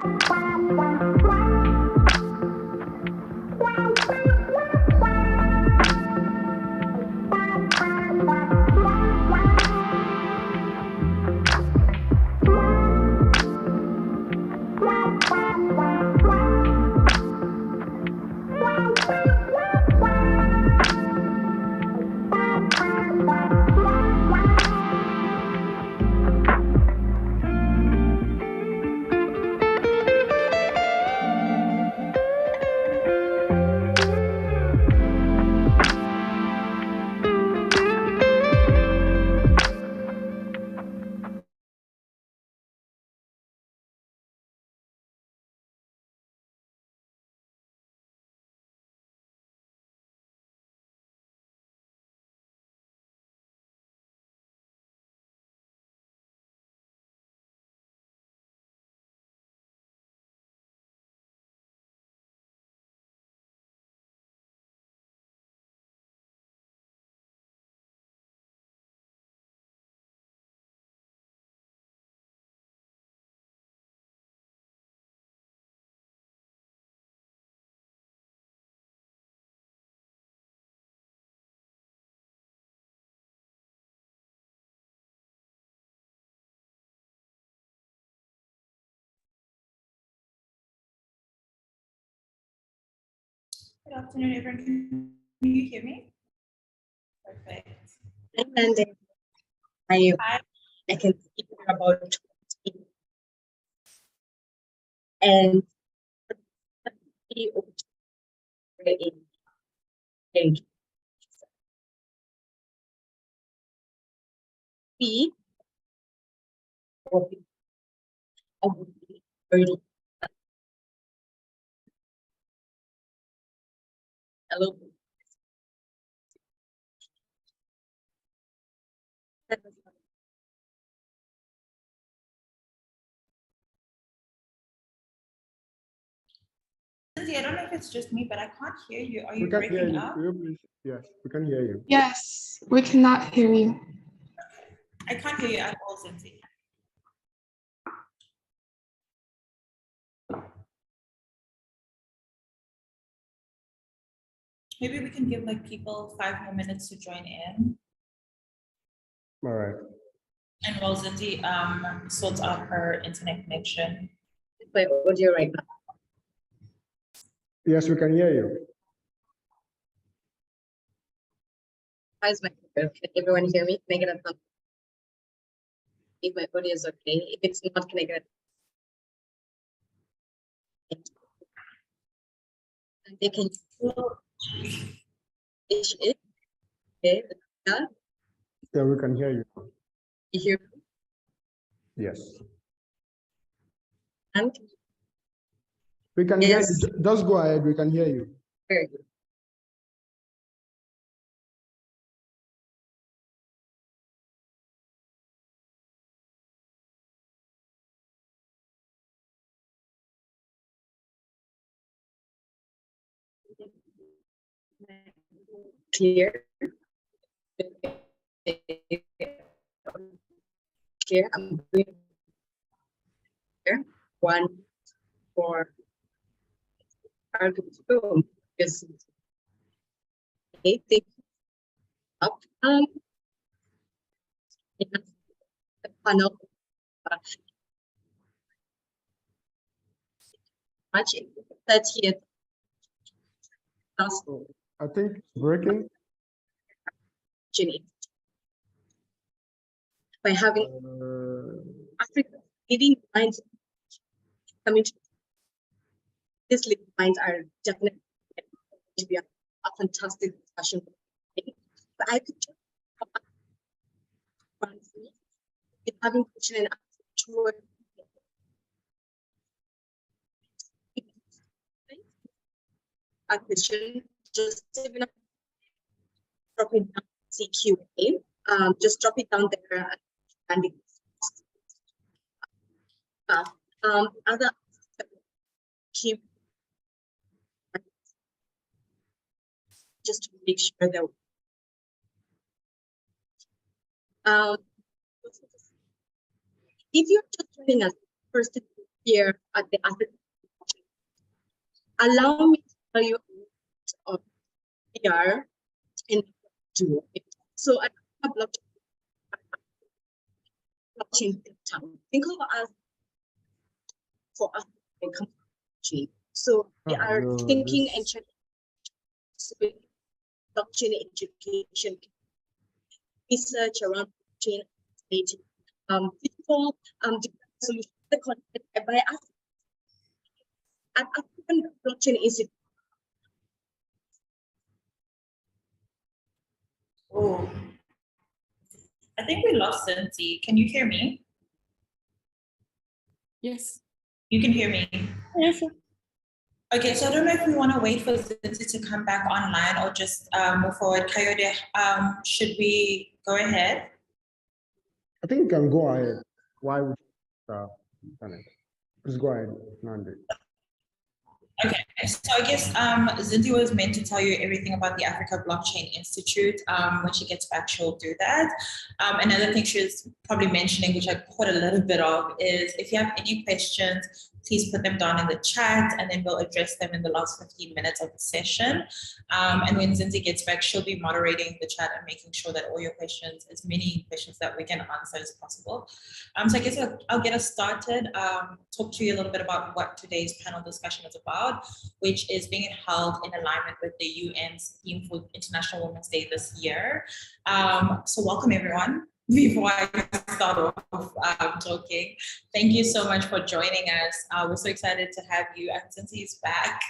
Good afternoon, everyone. Can you hear me? Perfect. And I can speak for about 20 and P or hello. Cynthia, I don't know if it's just me, but I can't hear you. Are you We can hear breaking you. up? Yes, we can hear you. Yes, we cannot hear you. I can't hear you at all, Cynthia. Maybe we can give like people 5 more minutes to join in. All right. And while Zinzi sorts out her internet connection. My audio right now. Yes, we can hear you. How's my audio? Can everyone hear me? Can I get a thumbs up if my audio is okay? If it's not, can I get a and they can it. Okay, Yeah, we can hear you. you hear me? Yes. And We can Yes. hear you. Just go ahead. We can hear you. very good. Clear. Here, I'm doing here. 1, 4. Boom. Yes. Okay, take up. The panel. Much that here. Also, I think it's breaking. by having Africa leading minds coming to these leading minds are definitely to be a fantastic discussion. But I could just having question and answer toward a question, just even drop it down CQA. Just drop it down there and other keep just to make sure that if you're just joining us first, here at the African. Allow me to tell you of PR and do it. So at blockchain think tank, think of us for us and blockchain. So we are thinking and checking blockchain education, research around blockchain, digital solution, the content by us at African Blockchain Institute. Oh, I think we lost Cindy. Can you hear me? Yes. You can hear me. Yes. Okay, so I don't know if we want to wait for Cindy to come back online or just move forward. Coyote, should we go ahead? I think you can go ahead. Why would please go ahead, Nandi. Okay, so I guess Zinti was meant to tell you everything about the Africa Blockchain Institute. When she gets back, she'll do that. Another thing she was probably mentioning, which I caught a little bit of, is if you have any questions, please put them down in the chat and then we'll address them in the last 15 minutes of the session. And when Zinzi gets back, she'll be moderating the chat and making sure that all your questions, as many questions that we can answer as possible. So I guess I'll get us started, talk to you a little bit about what today's panel discussion is about, which is being held in alignment with the UN's theme for International Women's Day this year. So welcome everyone. Before I start off talking, thank you so much for joining us. We're so excited to have you, and Cincy's back.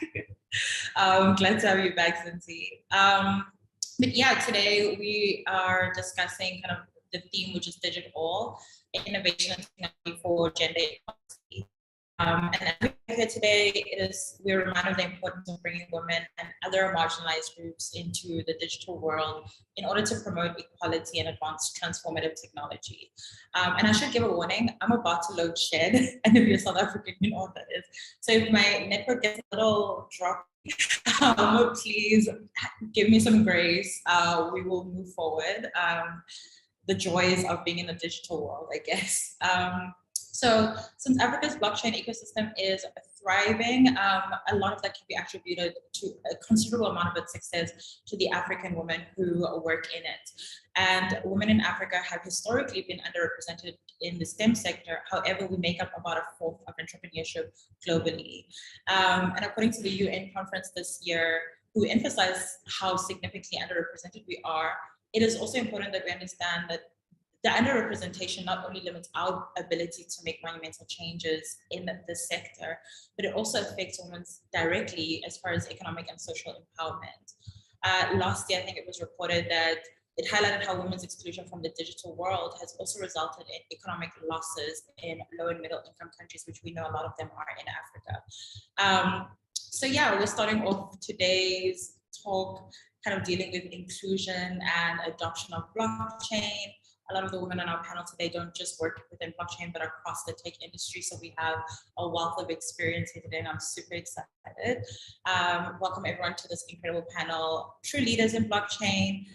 Glad to have you back, Cincy. But yeah, today we are discussing kind of the theme, which is DigitALL, innovation and technology for gender equality. And here today we're reminded of the importance of bringing women and other marginalized groups into the digital world in order to promote equality and advance transformative technology. And I should give a warning, I'm about to load shed, and if you're South African, you know what that is. So if my network gets a little droppy, please give me some grace. We will move forward. The joys of being in the digital world, I guess. So since Africa's blockchain ecosystem is thriving, a lot of that can be attributed to a considerable amount of its success to the African women who work in it. And women in Africa have historically been underrepresented in the STEM sector. However, we make up about a fourth of entrepreneurship globally. And according to the UN conference this year, who emphasized how significantly underrepresented we are, it is also important that we understand that the underrepresentation not only limits our ability to make monumental changes in this sector, but it also affects women directly as far as economic and social empowerment. Last year, I think it was reported that it highlighted how women's exclusion from the digital world has also resulted in economic losses in low and middle income countries, which we know a lot of them are in Africa. So yeah, we're starting off today's talk kind of dealing with inclusion and adoption of blockchain. A lot of the women on our panel today don't just work within blockchain, but across the tech industry. So we have a wealth of experience here today, and I'm super excited. Welcome everyone to this incredible panel, True Leaders in Blockchain.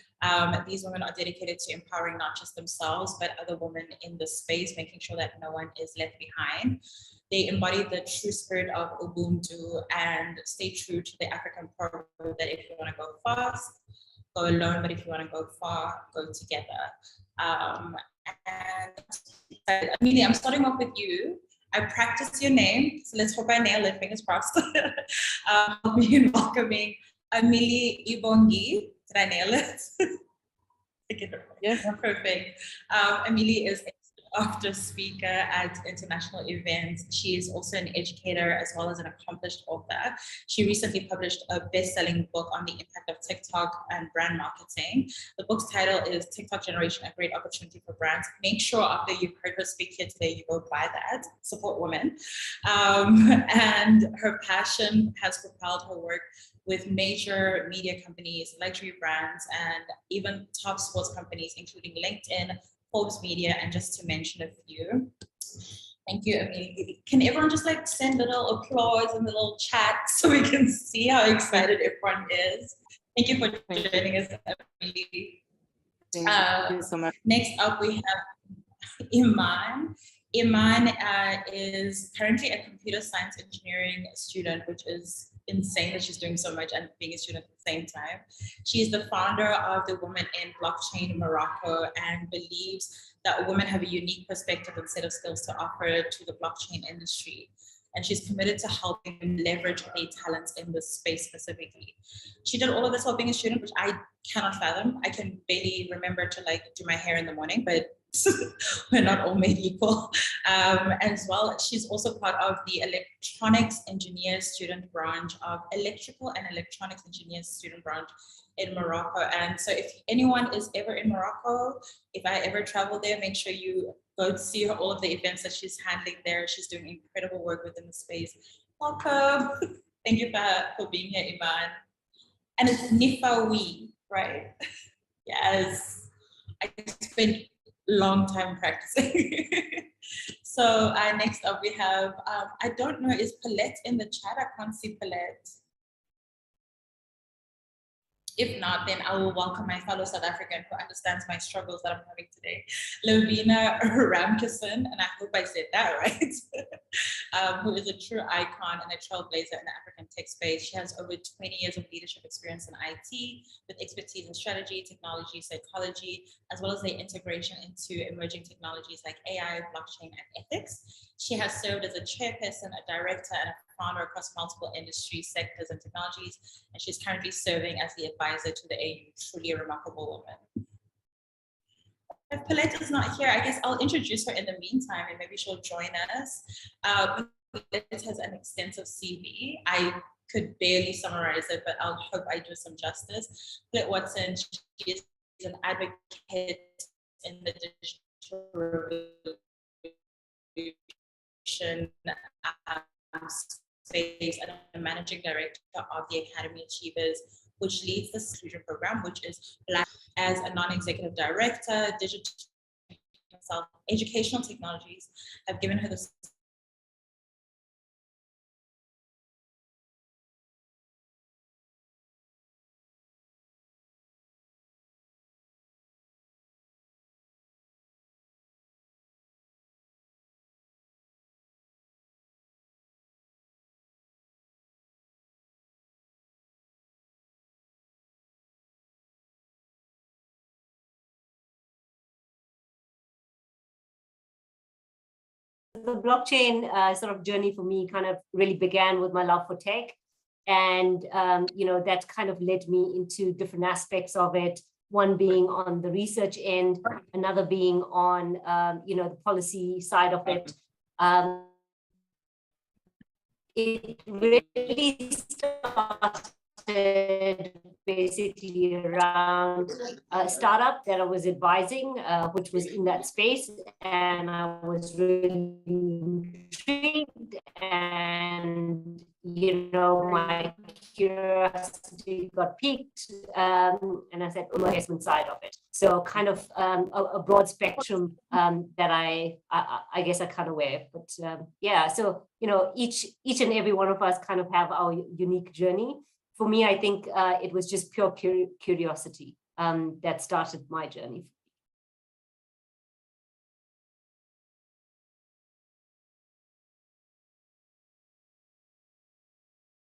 These women are dedicated to empowering not just themselves, but other women in the space, making sure that no one is left behind. They embody the true spirit of Ubuntu and stay true to the African proverb that if you want to go fast, go alone, but if you want to go far, go together. And Amelia, I'm starting off with you. I practiced your name, so let's hope I nail it, fingers crossed. I'll be welcoming Amelia Ibongi. Did I nail it? Yes. Perfect. Amelia is after speaker at international events. She is also an educator as well as an accomplished author. She recently published a best-selling book on the impact of TikTok and brand marketing. The book's title is TikTok Generation, a Great Opportunity for Brands. Make sure after you've heard her speak here today, you go buy that, support women. And her passion has propelled her work with major media companies, luxury brands, and even top sports companies, including LinkedIn, Forbes Media, and just to mention a few. Thank you, Amelia. Can everyone just like send little applause in the little chat so we can see how excited everyone is? Thank you for joining us, Amelia. Thank you so much. Next up, we have Iman. Iman is currently a computer science engineering student, which is insane that she's doing so much and being a student at the same time. She is the founder of the Women in Blockchain Morocco and believes that women have a unique perspective and set of skills to offer to the blockchain industry. And she's committed to helping them leverage their talents in this space specifically. She did all of this while being a student, which I cannot fathom. I can barely remember to like do my hair in the morning, but we're not all made equal. As well, she's also part of the electronics engineers student branch of electrical and electronics engineers student branch in Morocco. And so if anyone is ever in Morocco, if I ever travel there, make sure you go to see her, all of the events that she's handling there. She's doing incredible work within the space. Welcome. Thank you for being here, Iman. And it's Nifawi, right? Yes. I spent long time practicing. So next up we have, I don't know, is Paulette in the chat? I can't see Paulette. If not, then I will welcome my fellow South African who understands my struggles that I'm having today, Lovina Ramkisson, and I hope I said that right, who is a true icon and a trailblazer in the African tech space. She has over 20 years of leadership experience in IT with expertise in strategy, technology, psychology, as well as the integration into emerging technologies like AI, blockchain, and ethics. She has served as a chairperson, a director, and a founder across multiple industry sectors and technologies, and she's currently serving as the advisor to the AU. Truly a remarkable woman. If Paulette is not here, I guess I'll introduce her in the meantime, and maybe she'll join us. Paulette has an extensive CV. I could barely summarize it, but I'll hope I do some justice. Paulette Watson, she is an advocate in the digital revolution space and a managing director of the Academy Achievers, which leads the inclusion program, which is Black as a non-executive director, digital educational technologies have given her the blockchain sort of journey for me kind of really began with my love for tech. And, that kind of led me into different aspects of it. One being on the research end, another being on, the policy side of it. It really started basically around a startup that I was advising, which was in that space, and I was really intrigued, and my curiosity got piqued, and I said, the investment side of it. So kind of a broad spectrum that I guess I kind of wear, but yeah. So each and every one of us kind of have our unique journey. For me, I think it was just pure curiosity that started my journey.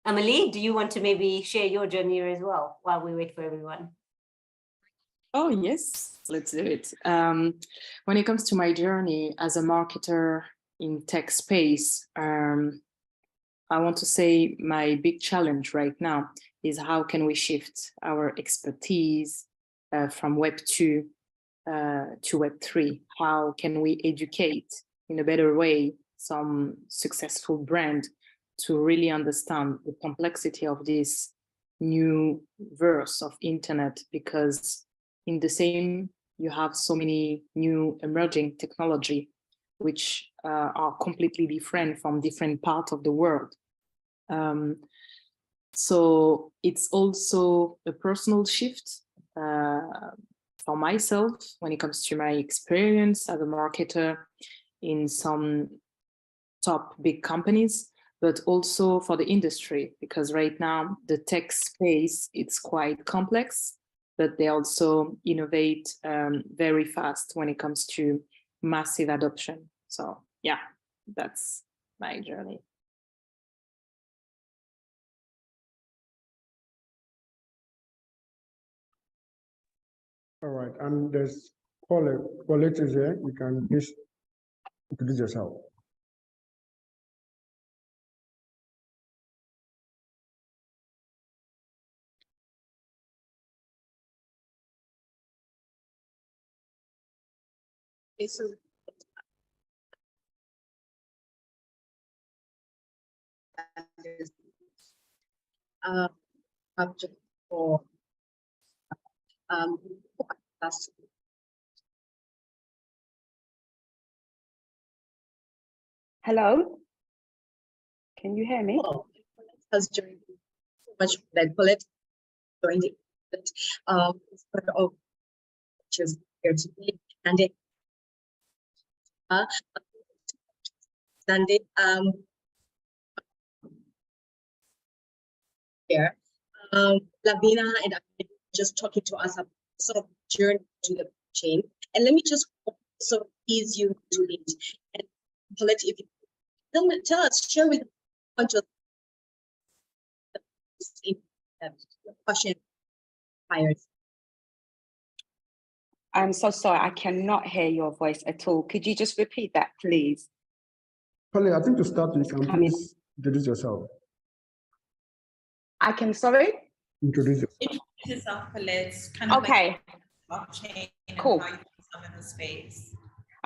Amelie, do you want to maybe share your journey as well while we wait for everyone? Oh, yes, let's do it. When it comes to my journey as a marketer in tech space, I want to say my big challenge right now is how can we shift our expertise from Web 2 to Web 3? How can we educate in a better way some successful brand to really understand the complexity of this new verse of internet? Because in the same, you have so many new emerging technology which are completely different from different parts of the world. So it's also a personal shift for myself when it comes to my experience as a marketer in some top big companies, but also for the industry, because right now the tech space, it's quite complex, but they also innovate very fast when it comes to massive adoption. So yeah, that's my journey. All right, and there's Paulette. Paulette is here. You can please introduce yourself. Okay, so subject for last Hello, can you hear me? has joined so much that Paulette joined it. Of which is here today, and it Sunday here. Lavina and I just talking to us about sort of journey to the chain, and let me just sort of ease you to it. And Paulette, if you tell us, share with us the question fired. I'm so sorry, I cannot hear your voice at all. Could you just repeat that, please? Paulette, I think to start, you can Come in. please introduce yourself. I can, sorry? Introduce yourself. Introduce yourself, Paulette. Kind of Okay, like blockchain and cool. how you find yourself in the space.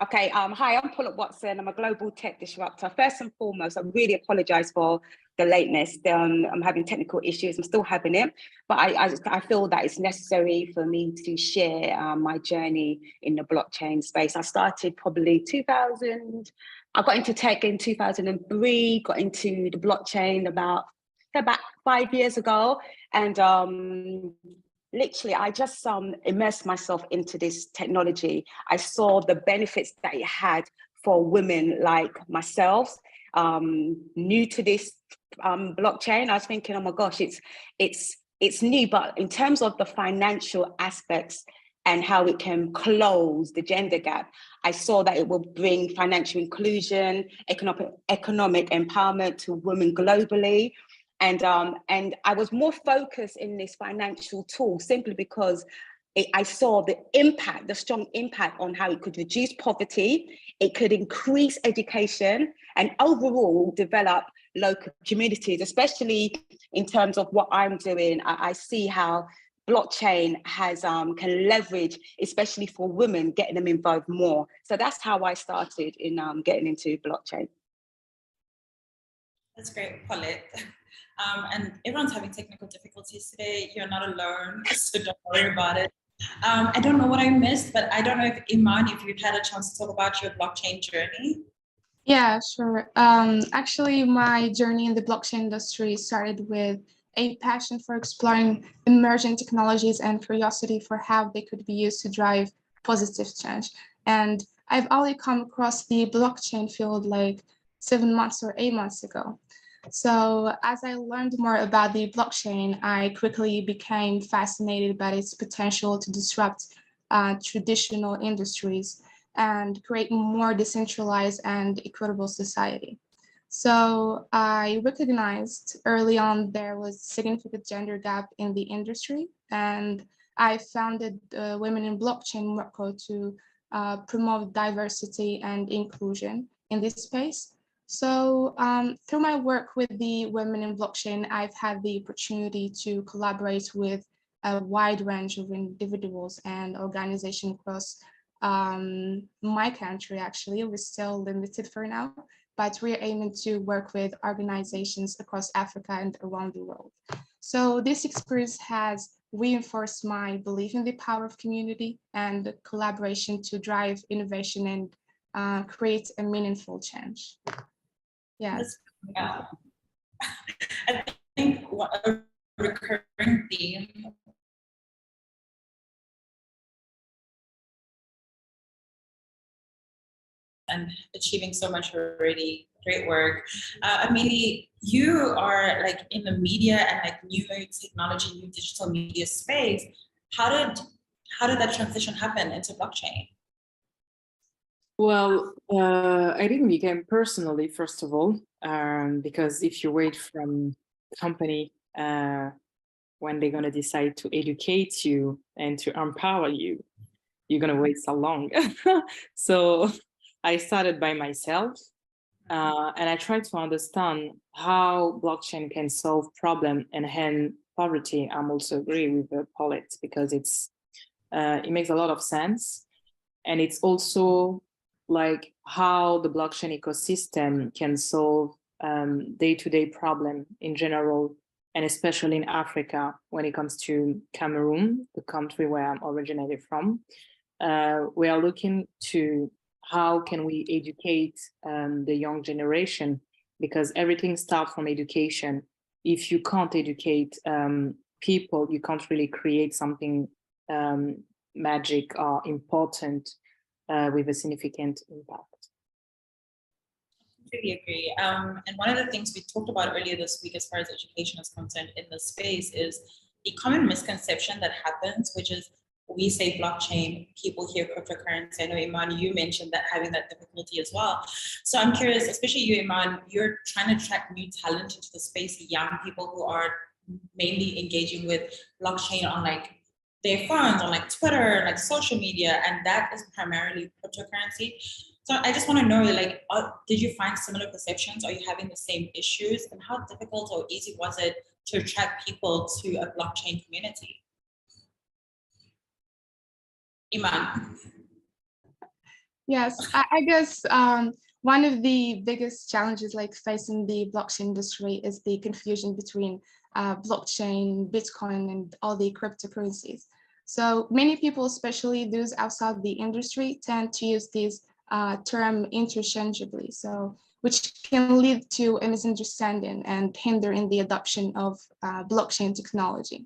Okay, hi, I'm Paulette Womxn. I'm a global tech disruptor. First and foremost, I really apologize for the lateness. I'm having technical issues. I'm still having it, but I feel that it's necessary for me to share my journey in the blockchain space. I started probably 2000. I got into tech in 2003, got into the blockchain about 5 years ago. And literally, I just immersed myself into this technology. I saw the benefits that it had for women like myself, new to this blockchain. I was thinking, oh my gosh, it's new, but in terms of the financial aspects and how it can close the gender gap, I saw that it will bring financial inclusion, economic empowerment to women globally. And I was more focused in this financial tool simply because I saw the impact, the strong impact on how it could reduce poverty, it could increase education, and overall develop local communities, especially in terms of what I'm doing. I see how blockchain has can leverage, especially for women, getting them involved more. So that's how I started in getting into blockchain. That's great, Paulette. And everyone's having technical difficulties today. You're not alone, so don't worry about it. I don't know what I missed, but I don't know if Iman, if you've had a chance to talk about your blockchain journey. Yeah, sure. Actually, my journey in the blockchain industry started with a passion for exploring emerging technologies and curiosity for how they could be used to drive positive change. And I've only come across the blockchain field like 7 months or 8 months ago. So as I learned more about the blockchain, I quickly became fascinated by its potential to disrupt traditional industries and create more decentralized and equitable society. So I recognized early on there was significant gender gap in the industry, and I founded Women in Blockchain Morocco to promote diversity and inclusion in this space. So through my work with the Women in Blockchain, I've had the opportunity to collaborate with a wide range of individuals and organizations across my country. Actually, we're still limited for now, but we're aiming to work with organizations across Africa and around the world. So this experience has reinforced my belief in the power of community and collaboration to drive innovation and create a meaningful change. Yes. Yeah. I think a recurring theme and achieving so much already. Great work. Amelie, you are like in the media and like new technology, new digital media space. How did that transition happen into blockchain? Well, I didn't become personally, first of all, because if you wait from company when they're going to decide to educate you and to empower you, you're going to wait so long. So I started by myself, and I tried to understand how blockchain can solve problem and end poverty. I'm also agree with Paulette because it makes a lot of sense. And it's also like how the blockchain ecosystem can solve day-to-day problem in general, and especially in Africa when it comes to Cameroon, the country where I'm originated from. We are looking to how can we educate the young generation, because everything starts from education. If you can't educate people, you can't really create something magic or important with a significant impact. Completely agree. And one of the things we talked about earlier this week, as far as education is concerned in this space, is the common misconception that happens, which is we say blockchain, people hear cryptocurrency. I know, Iman, you mentioned that having that difficulty as well. So I'm curious, especially you, Iman, you're trying to attract new talent into the space, young people who are mainly engaging with blockchain on like their phones, on like Twitter, like social media, and that is primarily cryptocurrency. So I just want to know, like, did you find similar perceptions? Are you having the same issues? And how difficult or easy was it to attract people to a blockchain community? Iman. Yes, I guess one of the biggest challenges like facing the blockchain industry is the confusion between blockchain, Bitcoin, and all the cryptocurrencies. So many people, especially those outside the industry, tend to use these term interchangeably, so which can lead to a misunderstanding and hinder in the adoption of blockchain technology.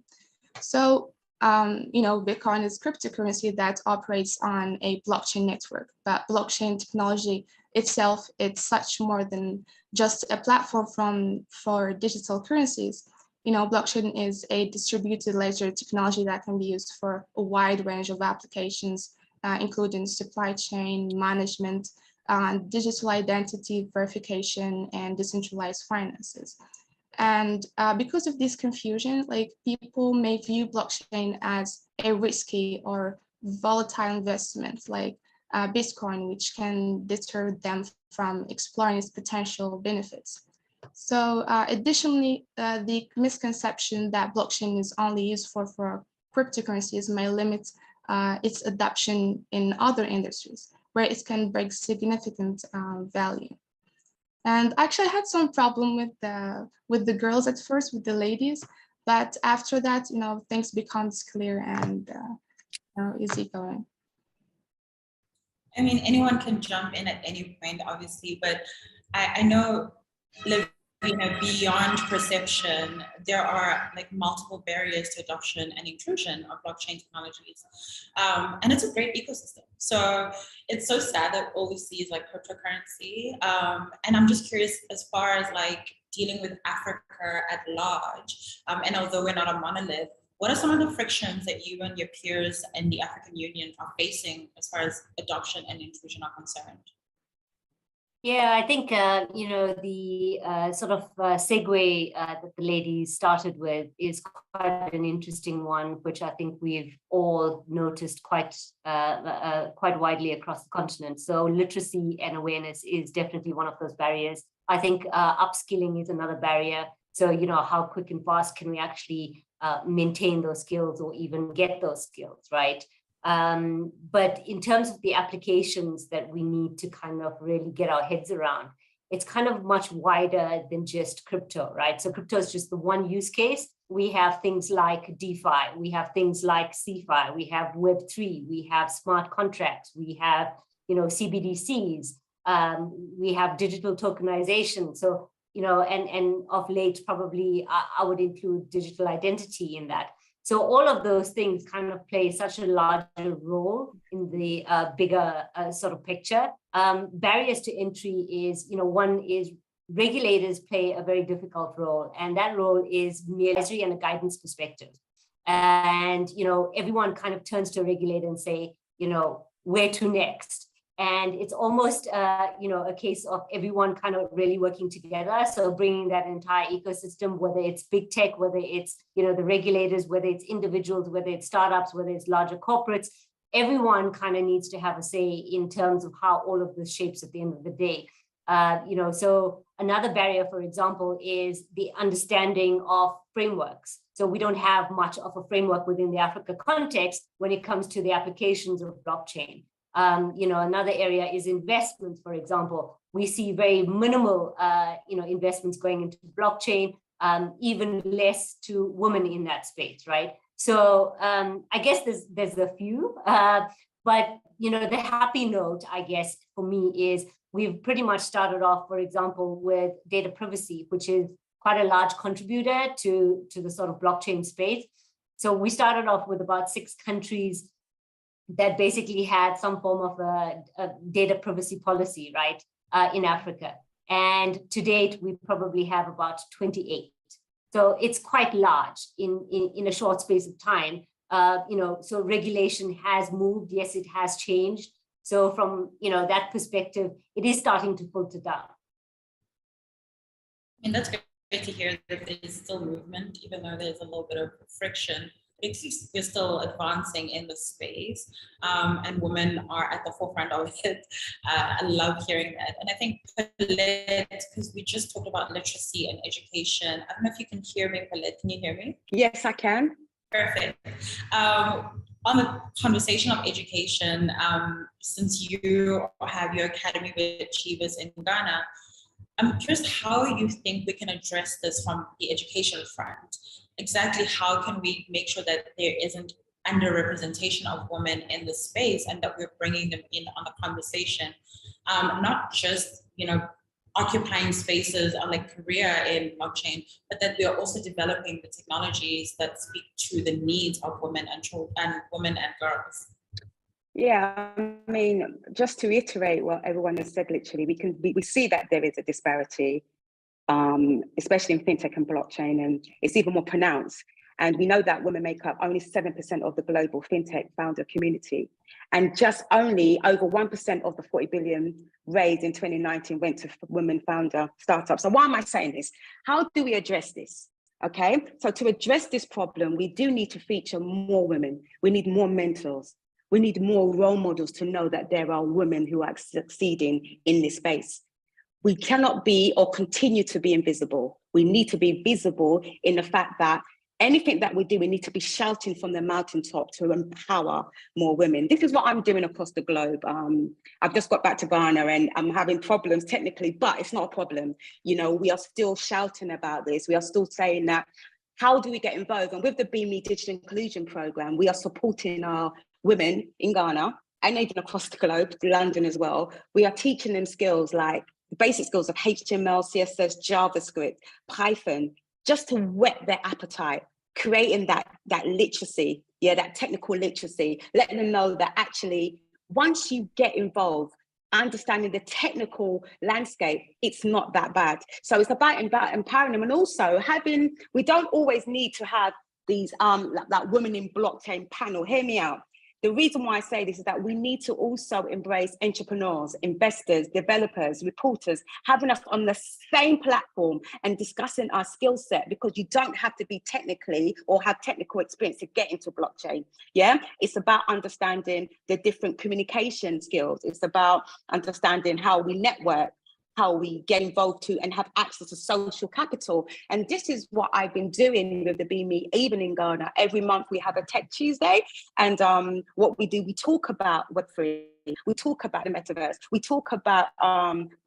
So Bitcoin is cryptocurrency that operates on a blockchain network, but blockchain technology itself, it's such more than just a platform for digital currencies. Blockchain is a distributed ledger technology that can be used for a wide range of applications, including supply chain management, digital identity verification, and decentralized finances. And because of this confusion, like people may view blockchain as a risky or volatile investment, like Bitcoin, which can deter them from exploring its potential benefits. So additionally, the misconception that blockchain is only used for cryptocurrencies may limit its adoption in other industries, where it can bring significant value. And actually, I had some problem with the girls at first, with the ladies, but after that, things becomes clear and easy going. I mean, anyone can jump in at any point, obviously, but I know beyond perception, there are like multiple barriers to adoption and inclusion of blockchain technologies. And it's a great ecosystem. So it's so sad that all we see is like cryptocurrency. And I'm just curious, as far as like dealing with Africa at large, and although we're not a monolith, what are some of the frictions that you and your peers in the African Union are facing as far as adoption and inclusion are concerned? Yeah, I think, the sort of segue that the lady started with is quite an interesting one, which I think we've all noticed quite widely across the continent. So literacy and awareness is definitely one of those barriers. I think upskilling is another barrier. So, how quick and fast can we actually maintain those skills or even get those skills, right? But in terms of the applications that we need to kind of really get our heads around, it's kind of much wider than just crypto, right? So crypto is just the one use case. We have things like DeFi, we have things like CeFi, we have Web3, we have smart contracts, we have, CBDCs, we have digital tokenization. So, and of late, probably I would include digital identity in that. So all of those things kind of play such a larger role in the bigger sort of picture. Barriers to entry is, one is regulators play a very difficult role, and that role is merely and a guidance perspective. And, everyone kind of turns to a regulator and say, where to next? And it's almost, you know, a case of everyone kind of really working together. So bringing that entire ecosystem, whether it's big tech, whether it's, you know, the regulators, whether it's individuals, whether it's startups, whether it's larger corporates, everyone kind of needs to have a say in terms of how all of this shapes at the end of the day. You know, so another barrier, for example, is the understanding of frameworks. So we don't have much of a framework within the Africa context when it comes to the applications of blockchain. You know, another area is investments, for example. We see very minimal, you know, investments going into blockchain, even less to women in that space, right? So I guess there's a few, but, you know, the happy note, I guess, for me is we've pretty much started off, for example, with data privacy, which is quite a large contributor to the sort of blockchain space. So we started off with about 6 countries that basically had some form of a data privacy policy, right, in Africa. And to date, we probably have about 28. So it's quite large in a short space of time. You know, so regulation has moved. Yes, it has changed. So from, you know, that perspective, it is starting to filter down. And that's great to hear that there's still movement, even though there's a little bit of friction. We're still advancing in the space, and women are at the forefront of it. I love hearing that. And I think, because we just talked about literacy and education. I don't know if you can hear me, Paulette. Can you hear me? Yes, I can. Perfect. On the conversation of education, since you have your Academy with Achievers in Ghana, I'm curious how you think we can address this from the education front. Exactly how can we make sure that there isn't underrepresentation of women in the space and that we're bringing them in on the conversation, not just, you know, occupying spaces or like career in blockchain, but that we are also developing the technologies that speak to the needs of women and children and women and girls. Yeah, I mean, just to reiterate what everyone has said, literally, we see that there is a disparity, especially in fintech and blockchain, and it's even more pronounced. And we know that women make up only 7% of the global fintech founder community, and just only over 1% of the 40 billion raised in 2019 went to women founder startups. So why am I saying this? How do we address this? Okay, so to address this problem, we do need to feature more women. We need more mentors. We need more role models to know that there are women who are succeeding in this space. We cannot be or continue to be invisible. We need to be visible in the fact that anything that we do, we need to be shouting from the mountaintop to empower more women. This is what I'm doing across the globe. I've just got back to Ghana and I'm having problems technically, but it's not a problem. You know, we are still shouting about this. We are still saying that, how do we get involved? And with the BME Digital Inclusion Programme, we are supporting our women in Ghana and even across the globe, London as well. We are teaching them skills like the basic skills of HTML, CSS, JavaScript, Python, just to whet their appetite, creating that literacy, that technical literacy, letting them know that actually, once you get involved, understanding the technical landscape, it's not that bad. So it's about empowering them, and also we don't always need to have these that women in blockchain panel. Hear me out. The reason why I say this is that we need to also embrace entrepreneurs, investors, developers, reporters, having us on the same platform and discussing our skill set, because you don't have to be technically or have technical experience to get into blockchain. Yeah, it's about understanding the different communication skills. It's about understanding how we network, how we get involved to and have access to social capital. And this is what I've been doing with the BME, even in Ghana. Every month we have a Tech Tuesday. And what we do, we talk about Web3, we talk about the metaverse, we talk about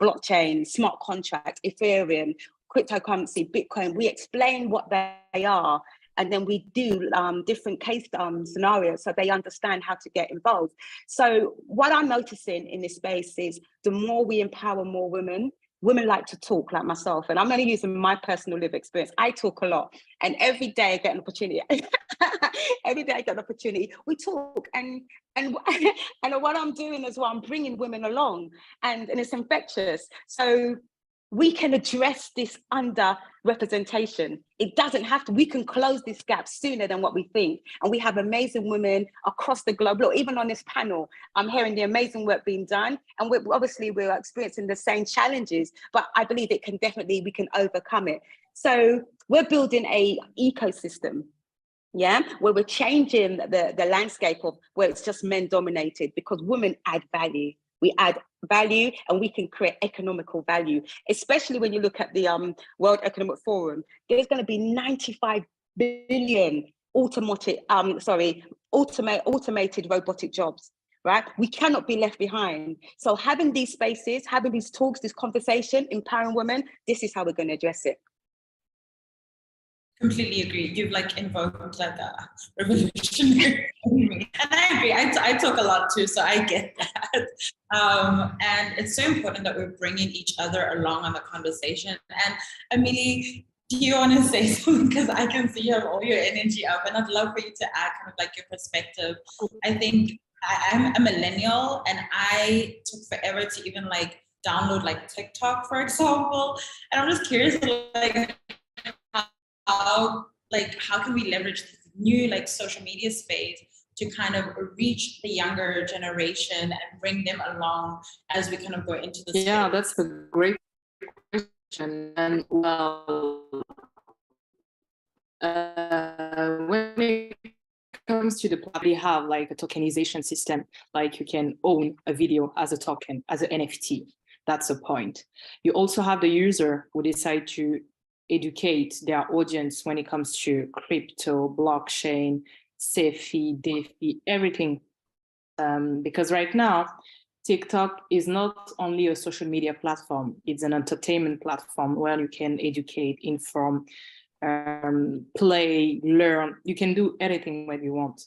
blockchain, smart contracts, Ethereum, cryptocurrency, Bitcoin. We explain what they are. And then we do different case scenarios so they understand how to get involved. So what I'm noticing in this space is the more we empower more women like to talk, like myself. And I'm only using my personal lived experience. I talk a lot, and every day I get an opportunity. Every day I get an opportunity. We talk, and what I'm doing is, well, I'm bringing women along, and it's infectious. So we can address this underrepresentation. It doesn't have to, we can close this gap sooner than what we think. And we have amazing women across the globe. Look, even on this panel, I'm hearing the amazing work being done. And we're experiencing the same challenges, but I believe we can overcome it. So we're building a ecosystem, yeah, where we're changing the landscape of where it's just men dominated, because women add value. We add value and we can create economical value, especially when you look at the World Economic Forum. There's going to be 95 billion automated robotic jobs, right? We cannot be left behind. So having these spaces, having these talks, this conversation, empowering women, this is how we're going to address it. Completely agree. You've like invoked like a revolutionary in me. And I agree. I talk a lot too, so I get that. And it's so important that we're bringing each other along on the conversation. And Amelie, do you want to say something? Because I can see you have all your energy up, and I'd love for you to add kind of like your perspective. I think I'm a millennial, and I took forever to even like download like TikTok, for example. And I'm just curious, like, how can we leverage this new like social media space to kind of reach the younger generation and bring them along as we kind of go into this? Yeah, that's a great question. And well, when it comes to the we have like a tokenization system, like you can own a video as a token, as an NFT. That's a point. You also have the user who decide to educate their audience when it comes to crypto, blockchain, SeFi, DeFi, everything. Because right now, TikTok is not only a social media platform, it's an entertainment platform where you can educate, inform, play, learn. You can do everything when you want.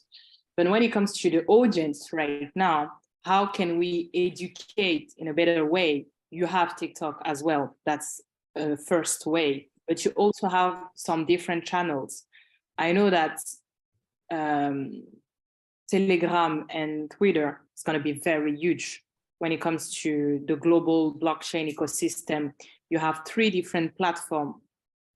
But when it comes to the audience right now, how can we educate in a better way? You have TikTok as well. That's the first way. But you also have some different channels. I know that Telegram and Twitter is going to be very huge when it comes to the global blockchain ecosystem. You have 3 different platforms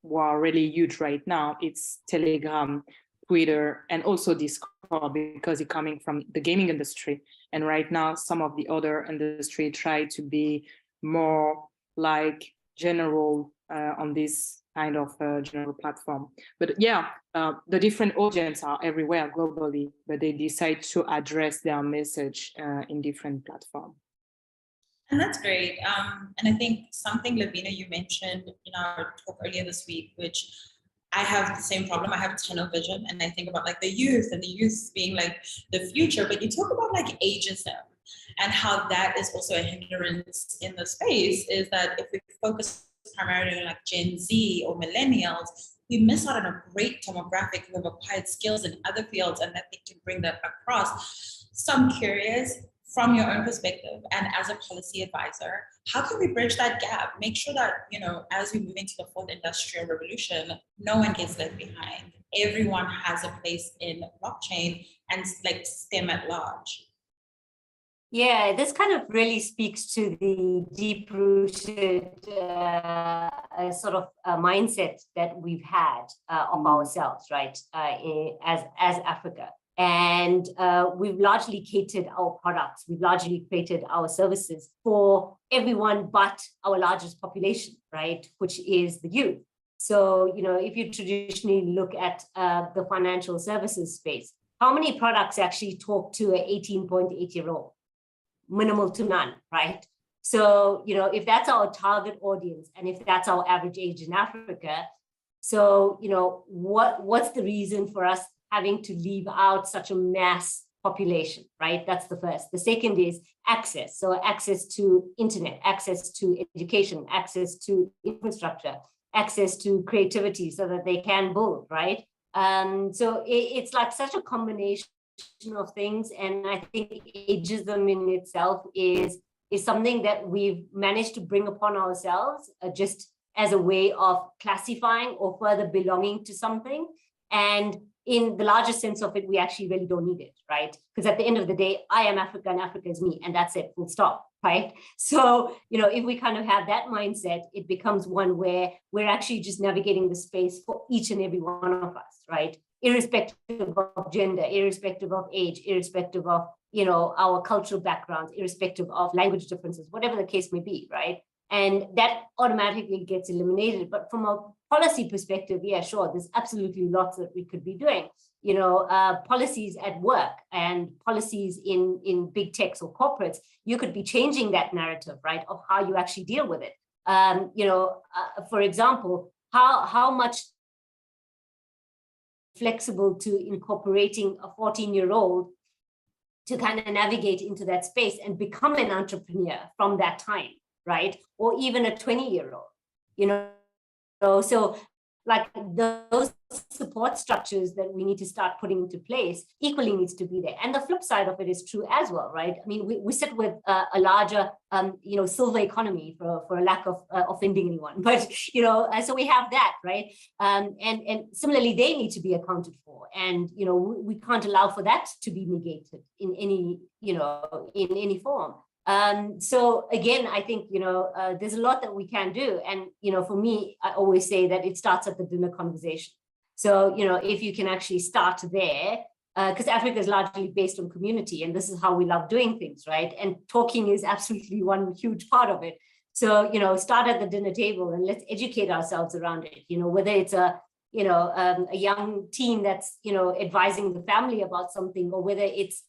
who are really huge right now. It's Telegram, Twitter, and also Discord, because it's coming from the gaming industry. And right now, some of the other industry try to be more like general on this kind of general platform. But yeah, the different audience are everywhere globally, but they decide to address their message in different platforms. And that's great. And I think something, Lavina, you mentioned in our talk earlier this week, which I have the same problem. I have tunnel vision, and I think about like the youth and the youth being like the future, but you talk about like ageism and how that is also a hindrance in the space, is that if we focus primarily on like Gen Z or millennials, we miss out on a great demographic who have acquired skills in other fields and that they can bring that across. So I'm curious, from your own perspective and as a policy advisor, how can we bridge that gap? Make sure that, you know, as we move into the 4th industrial revolution, no one gets left behind. Everyone has a place in blockchain and like STEM at large. Yeah, this kind of really speaks to the deep-rooted sort of mindset that we've had of ourselves, right, as Africa. And we've largely catered our products, we've largely created our services for everyone but our largest population, right, which is the youth. So, you know, if you traditionally look at the financial services space, how many products actually talk to an 18.8-year-old? Minimal to none, right? So, you know, if that's our target audience and if that's our average age in Africa, so, you know, what's the reason for us having to leave out such a mass population, right? That's the first. The second is access. So access to internet, access to education, access to infrastructure, access to creativity so that they can build, right? So it's like such a combination of things, and I think ageism in itself is something that we've managed to bring upon ourselves just as a way of classifying or further belonging to something. And in the larger sense of it, we actually really don't need it, right? Because at the end of the day, I am Africa and Africa is me, and that's it, full stop. right? So, if we kind of have that mindset, it becomes one where we're actually just navigating the space for each and every one of us, right? Irrespective of gender, irrespective of age, irrespective of, our cultural backgrounds, irrespective of language differences, whatever the case may be, right? And that automatically gets eliminated. But from a policy perspective, yeah, sure, there's absolutely lots that we could be doing. Policies at work and policies in big techs or corporates, you could be changing that narrative, right, of how you actually deal with it. For example, how much flexible to incorporating a 14-year-old to kind of navigate into that space and become an entrepreneur from that time, right? Or even a 20-year-old, so like those support structures that we need to start putting into place equally needs to be there. And the flip side of it is true as well, right? I mean, we sit with a larger, silver economy for a lack of offending anyone, but, so we have that, right? And similarly, they need to be accounted for. And, we can't allow for that to be negated in any, in any form. So again, I think, there's a lot that we can do. And, for me, I always say that it starts at the dinner conversation. So, if you can actually start there, because Africa is largely based on community, and this is how we love doing things, right? And talking is absolutely one huge part of it. So, start at the dinner table and let's educate ourselves around it, whether it's a young teen that's, advising the family about something, or whether it's,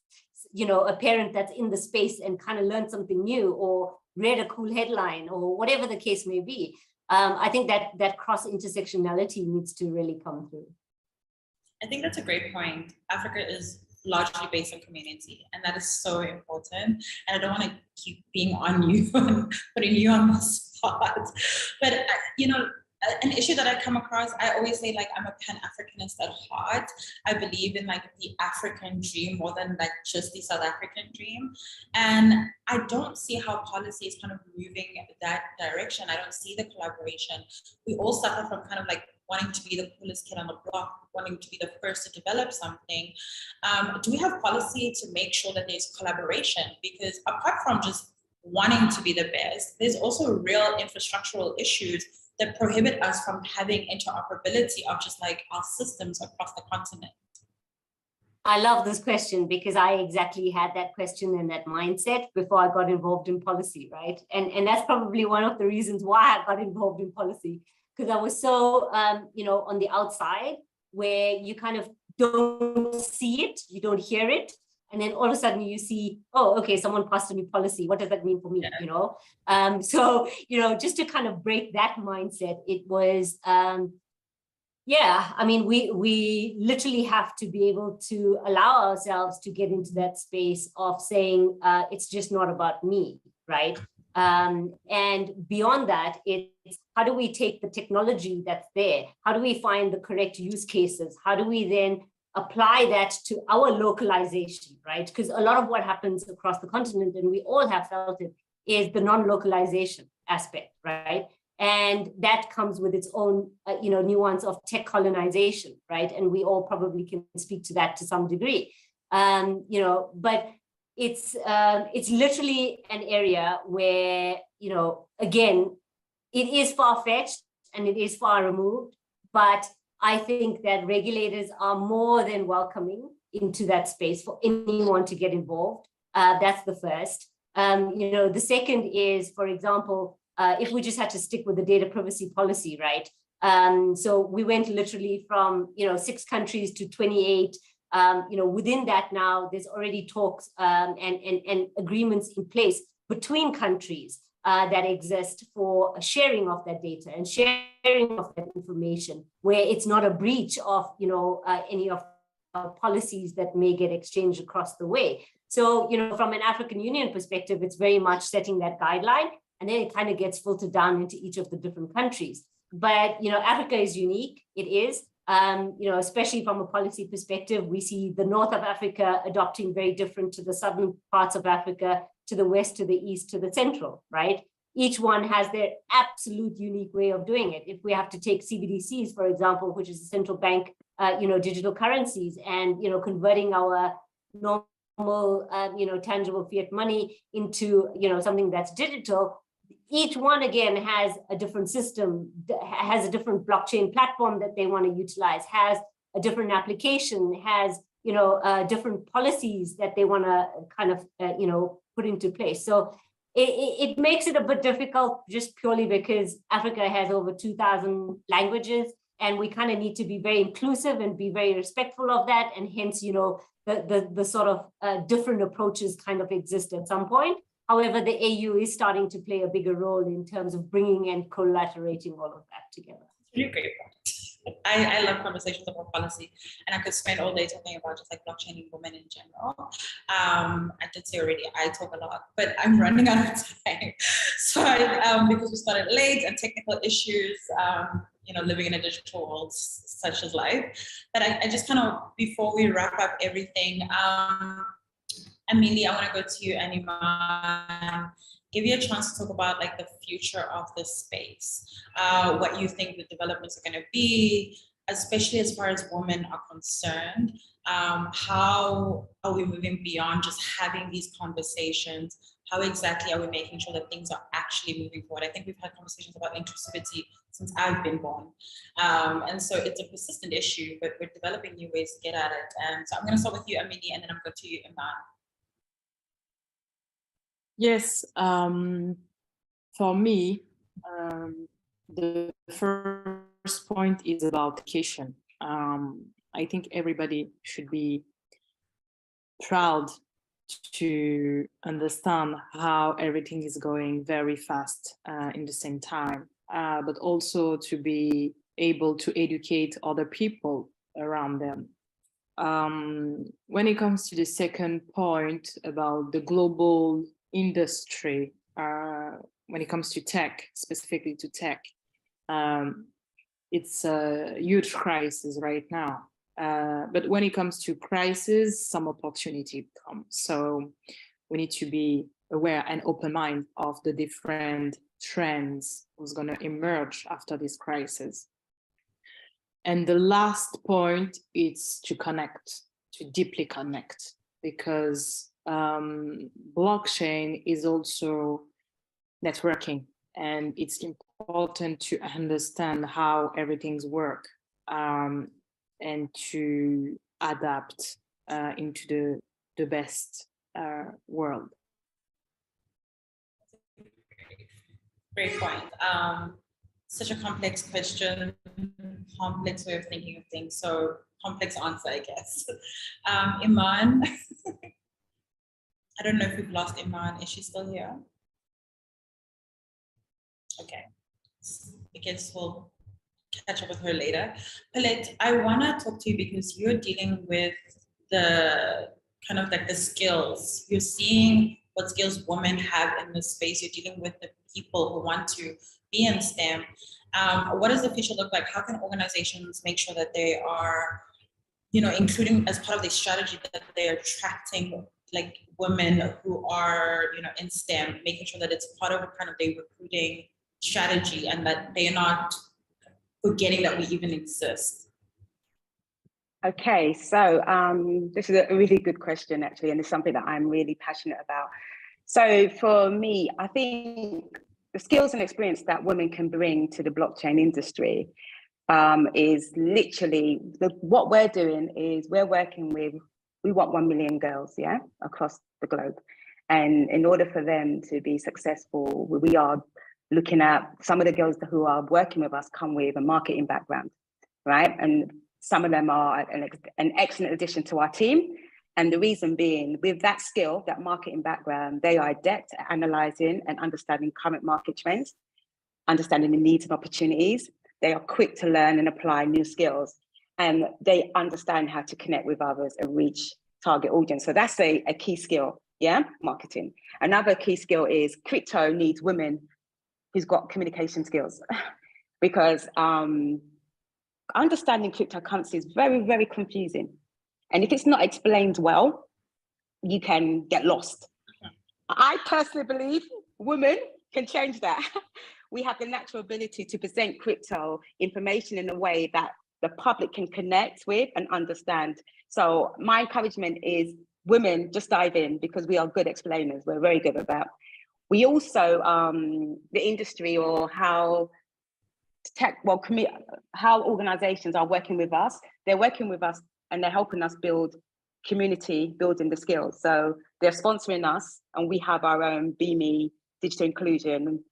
a parent that's in the space and kind of learned something new or read a cool headline or whatever the case may be. I think that cross intersectionality needs to really come through. I think that's a great point. Africa is largely based on community, and that is so important. And I don't want to keep being on you and putting you on the spot, but an issue that I come across, I always say, like, I'm a Pan-Africanist at heart. I believe in like the African dream more than like just the South African dream. And I don't see how policy is kind of moving that direction. I don't see the collaboration. We all suffer from kind of like wanting to be the coolest kid on the block, wanting to be the first to develop something. Do we have policy to make sure that there's collaboration? Because apart from just wanting to be the best, there's also real infrastructural issues that prohibit us from having interoperability of just like our systems across the continent. I love this question because I exactly had that question and that mindset before I got involved in policy, right? And that's probably one of the reasons why I got involved in policy, because I was so, on the outside where you kind of don't see it, you don't hear it. And then all of a sudden you see, oh, okay, someone passed a new policy. What does that mean for me? Yeah. So, just to kind of break that mindset, it was, we literally have to be able to allow ourselves to get into that space of saying, it's just not about me, right? And beyond that, it's how do we take the technology that's there? How do we find the correct use cases? How do we then apply that to our localization, right? Because a lot of what happens across the continent, and we all have felt it, is the non-localization aspect, right? And that comes with its own, nuance of tech colonization, right? And we all probably can speak to that to some degree, but it's literally an area where, again, it is far-fetched and it is far removed, but I think that regulators are more than welcoming into that space for anyone to get involved. That's the first. The second is, for example, if we just had to stick with the data privacy policy, right? So we went literally from 6 countries to 28. Within that now, there's already talks and agreements in place between countries that exist for sharing of that data and sharing of that information, where it's not a breach of any of policies that may get exchanged across the way. So from an African Union perspective, it's very much setting that guideline, and then it kind of gets filtered down into each of the different countries. But Africa is unique. It is. Especially from a policy perspective, we see the north of Africa adopting very different to the southern parts of Africa, to the west, to the east, to the central, right? Each one has their absolute unique way of doing it. If we have to take CBDCs, for example, which is the central bank, digital currencies, and, converting our normal tangible fiat money into, something that's digital. Each one, again, has a different system, has a different blockchain platform that they want to utilize, has a different application, has, different policies that they want to kind of, put into place. So it makes it a bit difficult just purely because Africa has over 2,000 languages, and we kind of need to be very inclusive and be very respectful of that. And hence, the sort of different approaches kind of exist at some point. However, the AU is starting to play a bigger role in terms of bringing and collaborating all of that together. Really great point. I love conversations about policy, and I could spend all day talking about just like blockchain and women in general. I did say already, I talk a lot, but I'm running out of time. So because we started late and technical issues, living in a digital world such as life, that I just kind of, before we wrap up everything, Amelie, I want to go to you, and Iman, give you a chance to talk about like the future of this space, what you think the developments are going to be, especially as far as women are concerned. How are we moving beyond just having these conversations? How exactly are we making sure that things are actually moving forward? I think we've had conversations about inclusivity since I've been born. And so it's a persistent issue, but we're developing new ways to get at it. And so I'm going to start with you, Amelie, and then I'm going to you, Iman. Yes, for me, the first point is about education. I think everybody should be proud to understand how everything is going very fast in the same time, but also to be able to educate other people around them. When it comes to the second point about the global industry, when it comes to tech, specifically to tech, it's a huge crisis right now. But when it comes to crisis, some opportunity comes. So we need to be aware and open mind of the different trends what's going to emerge after this crisis. And the last point is to connect, to deeply connect, because blockchain is also networking, and it's important to understand how everything's work and to adapt into the best world. Great point. Such a complex question, complex way of thinking of things. So complex answer, I guess. Iman, I don't know if we've lost Iman. Is she still here? Okay. I guess we'll catch up with her later. Paulette, I want to talk to you because you're dealing with the kind of like the skills. You're seeing what skills women have in this space. You're dealing with the people who want to be in STEM. What does the future look like? How can organizations make sure that they are, including as part of the strategy that they're attracting like women who are, in STEM, making sure that it's part of a kind of their recruiting strategy and that they're not forgetting that we even exist? Okay, so this is a really good question, actually, and it's something that I'm really passionate about. So for me, I think the skills and experience that women can bring to the blockchain industry is literally, what we're doing is we're working with, we want 1 million girls, across the globe. And in order for them to be successful, we are looking at some of the girls who are working with us come with a marketing background, right? And some of them are an excellent addition to our team. And the reason being, with that skill, that marketing background, they are adept at analyzing and understanding current market trends, understanding the needs and opportunities. They are quick to learn and apply new skills, and they understand how to connect with others and reach target audience. So that's a key skill, marketing. Another key skill is crypto needs women who's got communication skills, because understanding cryptocurrency is very, very confusing. And if it's not explained well, you can get lost. I personally believe women can change that. We have the natural ability to present crypto information in a way that the public can connect with and understand. So my encouragement is women, just dive in because we are good explainers. We're very good at that. We also, the industry or how how organizations are working with us, they're working with us and they're helping us build community, building the skills. So they're sponsoring us and we have our own BME, digital inclusion,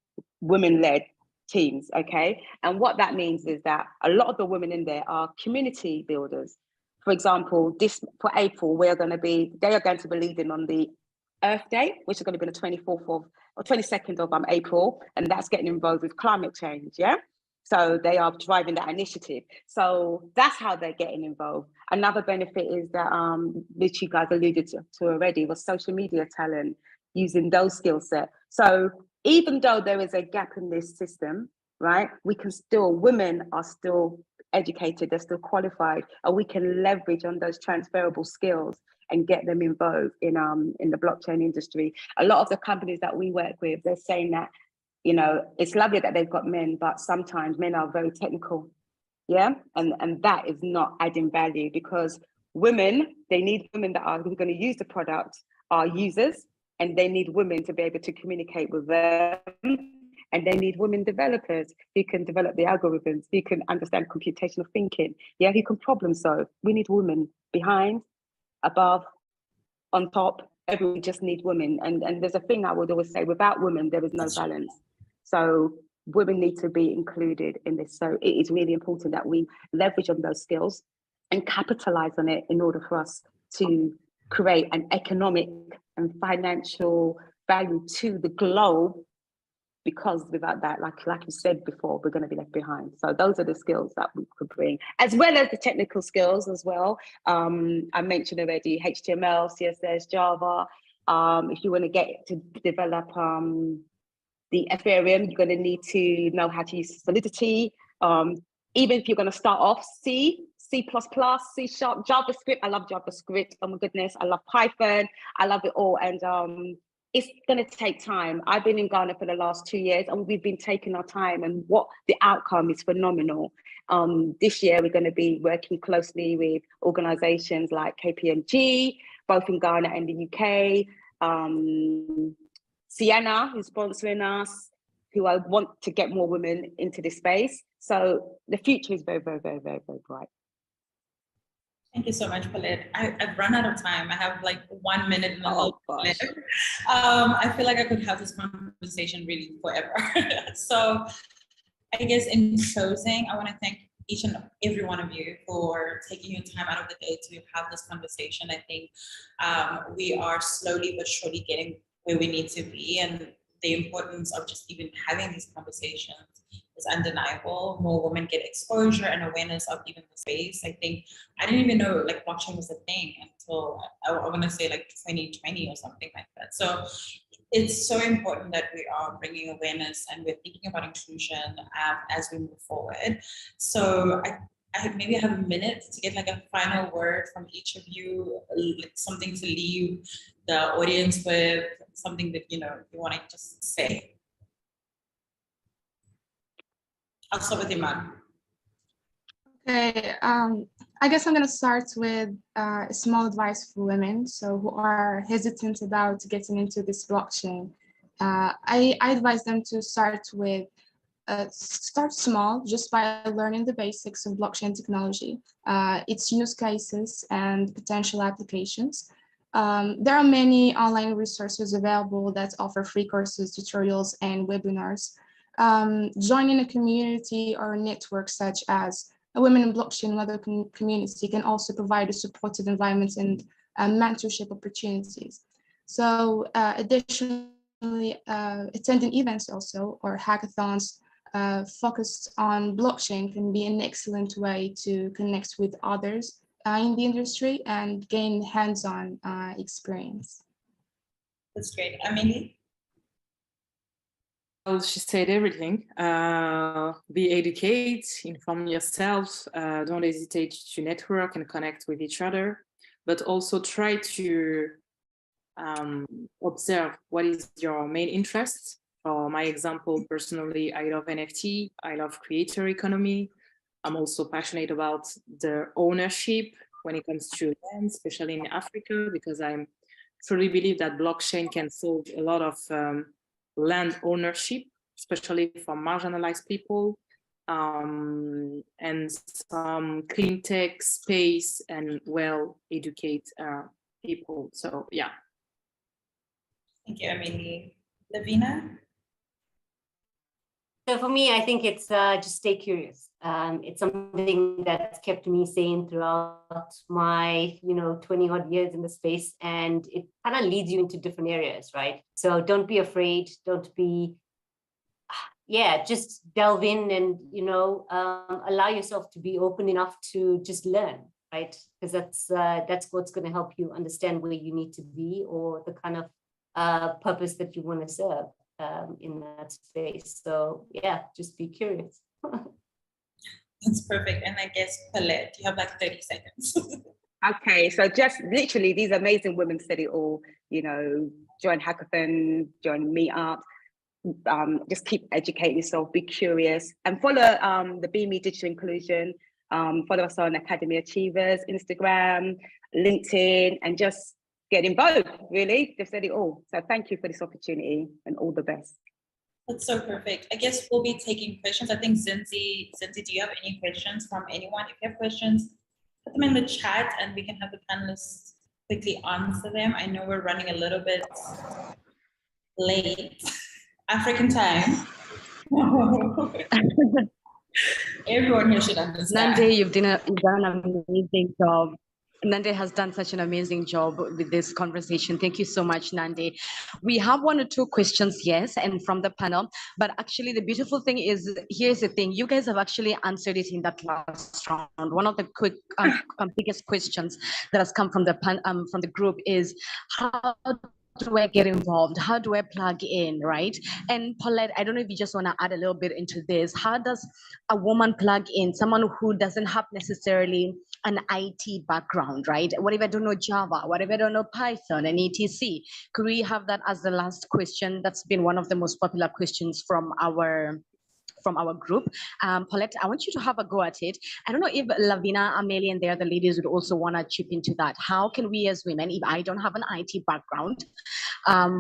women-led teams, okay? And what that means is that a lot of the women in there are community builders. For example, for April, they are going to be leading on the Earth Day, which is going to be the 24th or 22nd of April, and that's getting involved with climate change, yeah? So they are driving that initiative. So that's how they're getting involved. Another benefit is that, which you guys alluded to already, was social media talent, using those skill set. So even though there is a gap in this system, right, women are still educated, they're still qualified, and we can leverage on those transferable skills and get them involved in the blockchain industry. A lot of the companies that we work with, they're saying that, you know, it's lovely that they've got men, but sometimes men are very technical, yeah? And that is not adding value, because women, they need women that are going to use the product, are users, and they need women to be able to communicate with them. And they need women developers who can develop the algorithms, who can understand computational thinking, yeah, who can problem solve. We need women behind, above, on top. Everyone just needs women. And there's a thing I would always say, without women, there is no balance. So women need to be included in this. So it is really important that we leverage on those skills and capitalize on it in order for us to create an economic and financial value to the globe, because without that, like you said before, we're going to be left behind. So those are the skills that we could bring, as well as the technical skills as well. I mentioned already HTML, CSS, Java. If you want to get to develop the Ethereum, you're going to need to know how to use Solidity. Even if you're going to start off C++, C#, JavaScript. I love JavaScript. Oh my goodness, I love Python. I love it all. And it's going to take time. I've been in Ghana for the last 2 years, and we've been taking our time, and what the outcome is phenomenal. This year, we're going to be working closely with organizations like KPMG, both in Ghana and the UK. Sienna, who's sponsoring us, who I want to get more women into this space. So the future is very, very, very, very, very bright. Thank you so much, Paulette. I've run out of time. I have like 1 minute and a half left. I feel like I could have this conversation really forever. So I guess in closing, I want to thank each and every one of you for taking your time out of the day to have this conversation. I think we are slowly but surely getting where we need to be, and the importance of just even having these conversations is undeniable. More women get exposure and awareness of even the space. I think I didn't even know like blockchain was a thing until I want to say like 2020 or something like that. So it's so important that we are bringing awareness and we're thinking about inclusion as we move forward. So I maybe have a minute to get like a final word from each of you, like something to leave the audience with, something that you want to just say. I'll start with Iman. Okay, I guess I'm going to start with a small advice for women, so who are hesitant about getting into this blockchain. I advise them to start small, just by learning the basics of blockchain technology, its use cases and potential applications. There are many online resources available that offer free courses, tutorials, and webinars. Joining a community or a network such as a Women in Blockchain Weather community can also provide a supportive environment and mentorship opportunities. So additionally, attending events also, or hackathons focused on blockchain, can be an excellent way to connect with others in the industry and gain hands-on experience. That's great. Amelie? Well, she said everything. Be educated, inform yourself, don't hesitate to network and connect with each other, but also try to observe what is your main interest. For my example, personally, I love NFT, I love creator economy. I'm also passionate about the ownership when it comes to land, especially in Africa, because I truly believe that blockchain can solve a lot of land ownership, especially for marginalized people, and some clean tech space and well-educated people. So yeah. Thank you, Amelie. Lavina? So for me, I think it's just stay curious. It's something that's kept me sane throughout my, 20 odd years in the space, and it kind of leads you into different areas, right? So don't be afraid. Don't be, just delve in and, allow yourself to be open enough to just learn, right? Because that's what's going to help you understand where you need to be or the kind of purpose that you want to serve in that space. So yeah, just be curious. That's perfect. And I guess, Paulette, you have like 30 seconds. Okay, so just literally these amazing women said it all, join hackathon, join meetup, just keep educating yourself, be curious, and follow the BME Digital Inclusion, follow us on Academy Achievers, Instagram, LinkedIn, and just get involved, really. They've said it all. So thank you for this opportunity and all the best. That's so perfect. I guess we'll be taking questions. I think Zinzi, do you have any questions from anyone? If you have questions, put them in the chat and we can have the panelists quickly answer them. I know we're running a little bit late. African time. Everyone here should understand. Nande, you've done an amazing job. Nande has done such an amazing job with this conversation. Thank you so much, Nande. We have 1 or 2 questions, yes, and from the panel. But actually, the beautiful thing is, here's the thing: you guys have actually answered it in that last round. One of the quick, biggest questions that has come from the group is, how do I get involved? How do I plug in, right? And Paulette, I don't know if you just want to add a little bit into this. How does a woman plug in? Someone who doesn't have necessarily an IT background, right? What if I don't know Java? What if I don't know Python and etc.? Could we have that as the last question? That's been one of the most popular questions from our group. Paulette, I want you to have a go at it. I don't know if Lavina, Amelie, and the other ladies would also want to chip into that. How can we as women, if I don't have an IT background,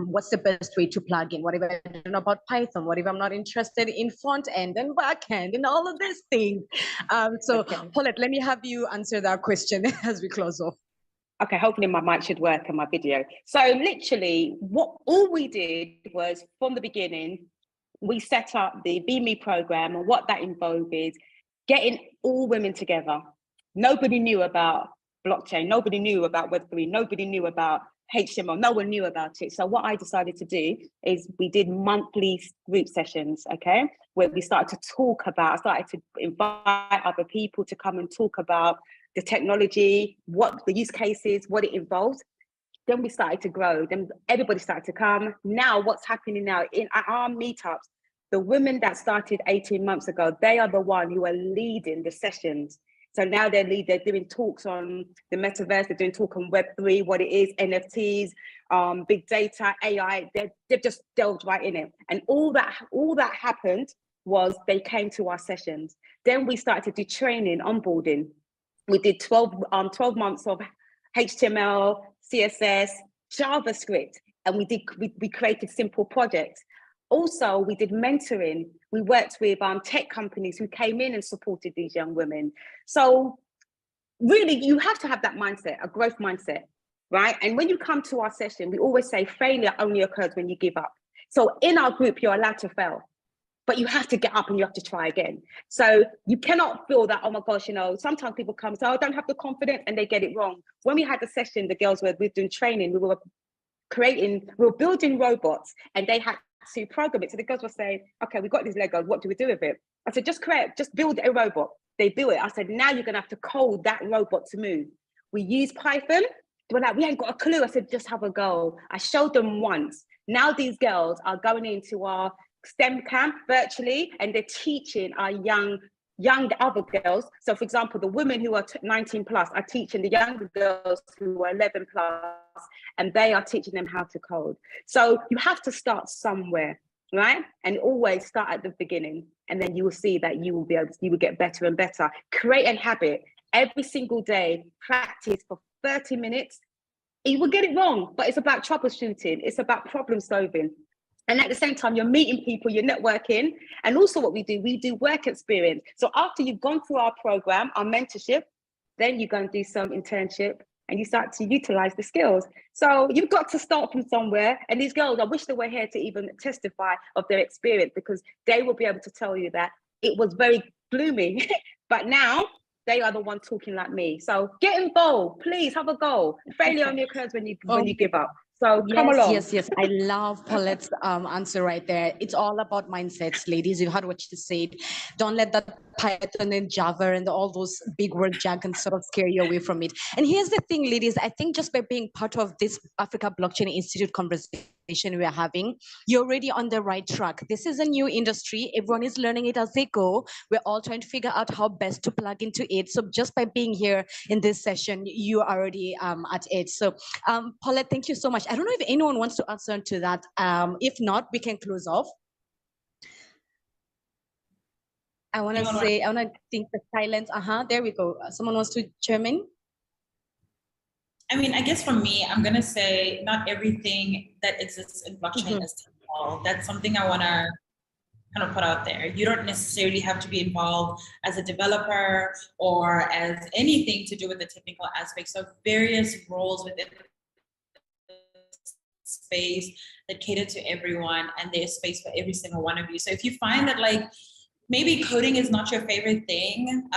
what's the best way to plug in? What if I don't know about Python? What if I'm not interested in front end and back end and all of these things? Okay. Paulette, let me have you answer that question as we close off. Okay, hopefully my mic should work and my video. So literally, all we did was, from the beginning, we set up the BME program, and what that involved is getting all women together. Nobody knew about blockchain. Nobody knew about Web3. Nobody knew about HTML. No one knew about it. So what I decided to do is we did monthly group sessions, okay, where we started to talk about, I started to invite other people to come and talk about the technology, what the use cases, what it involves. Then we started to grow. Then everybody started to come. Now what's happening now in our meetups, the women that started 18 months ago, they are the one who are leading the sessions. So now they're doing talks on the metaverse, they're doing talk on Web3, what it is, NFTs, big data, AI, they've just delved right in it. And all that happened was they came to our sessions. Then we started to do training, onboarding. We did 12 months of HTML, CSS, JavaScript, and we created simple projects. Also, we did mentoring. We worked with tech companies who came in and supported these young women. So really, you have to have that mindset, a growth mindset, right? And when you come to our session, we always say failure only occurs when you give up. So in our group, you're allowed to fail, but you have to get up and you have to try again. So you cannot feel that, oh my gosh, sometimes people come and say, oh, I don't have the confidence, and they get it wrong. When we had the session, the girls were doing training, we were building robots, and they had to program it. So the girls were saying, okay, we got these Legos, what do we do with it? I said, just build a robot. They built it. I said, now you're gonna have to code that robot to move. We use Python. They were like, we ain't got a clue. I said, just have a go. I showed them once. Now these girls are going into our STEM camp virtually, and they're teaching our young other girls. So for example, the women who are 19 plus are teaching the younger girls who are 11 plus, and they are teaching them how to code. So you have to start somewhere, right? And always start at the beginning, and then you will see that you will get better and better. Create a habit. every single day, practice for 30 minutes. You will get it wrong, but it's about troubleshooting. It's about problem solving. And at the same time, you're meeting people, you're networking. And also what we do work experience. So after you've gone through our program, our mentorship, then you go and do some internship and you start to utilize the skills. So you've got to start from somewhere. And these girls, I wish they were here to even testify of their experience, because they will be able to tell you that it was very gloomy, but now they are the ones talking like me. So get involved, please have a goal. Failure only occurs when you give up. So come along. Yes. I love Paulette's answer right there. It's all about mindsets, ladies. You heard what she said. Don't let that Python and Java and all those big word jargon sort of scare you away from it. And here's the thing, ladies. I think just by being part of this Africa Blockchain Institute conversation we are having, you're already on the right track. This is a new industry. Everyone is learning it as they go. We're all trying to figure out how best to plug into it. So just by being here in this session, you are already at it. So Paulette, thank you so much. I don't know if anyone wants to answer to that. If not, we can close off. I want to think the silence. There we go. Someone wants to chime in? I mean, I guess for me, I'm going to say not everything that exists in blockchain is technical. That's something I want to kind of put out there. You don't necessarily have to be involved as a developer or as anything to do with the technical aspects of various roles within the space that cater to everyone, and there's space for every single one of you. So if you find that like maybe coding is not your favorite thing,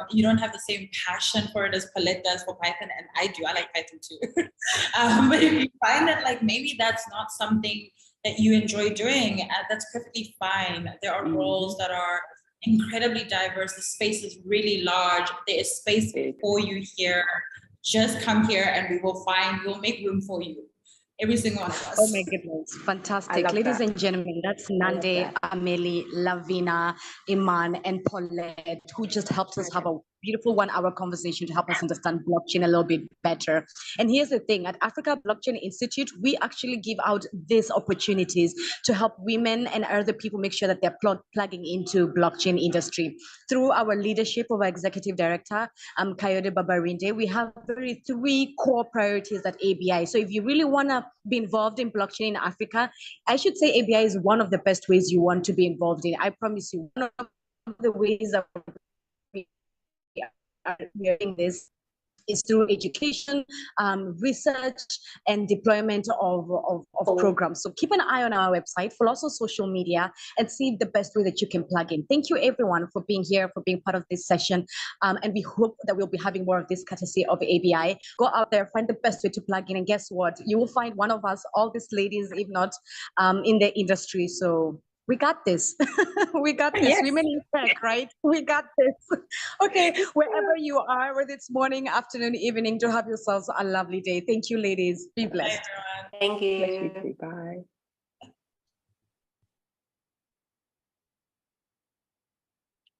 you don't have the same passion for it as Paulette does for Python, and I do, I like Python too. But if you find that like maybe that's not something that you enjoy doing, that's perfectly fine. There are roles that are incredibly diverse. The space is really large. There is space for you here. Just come here and we'll make room for you. Every single one of us. Oh my goodness, fantastic. Ladies and gentlemen, that's Nande, Amelie, Lavina, Iman, and Paulette, who just helped us have a beautiful 1-hour conversation to help us understand blockchain a little bit better. And here's the thing, at Africa Blockchain Institute, we actually give out these opportunities to help women and other people make sure that they're plugging into blockchain industry. Through our leadership of our executive director, Kayode Babarinde, we have 3 core priorities at ABI. So if you really want to be involved in blockchain in Africa, I should say ABI is one of the best ways you want to be involved in. I promise you, one of the ways that we are doing this is through education, research, and deployment of programs. So keep an eye on our website, follow us on social media, and see the best way that you can plug in. Thank you, everyone, for being here, for being part of this session. And we hope that we'll be having more of this courtesy of ABI. Go out there, find the best way to plug in, and guess what? You will find one of us, all these ladies, if not in the industry. So we got this. We got this. Yes. Women in tech, right? We got this. Okay, wherever you are, whether it's morning, afternoon, evening, to have yourselves a lovely day. Thank you, ladies. Be blessed. Bye, everyone. Thank you. Bye.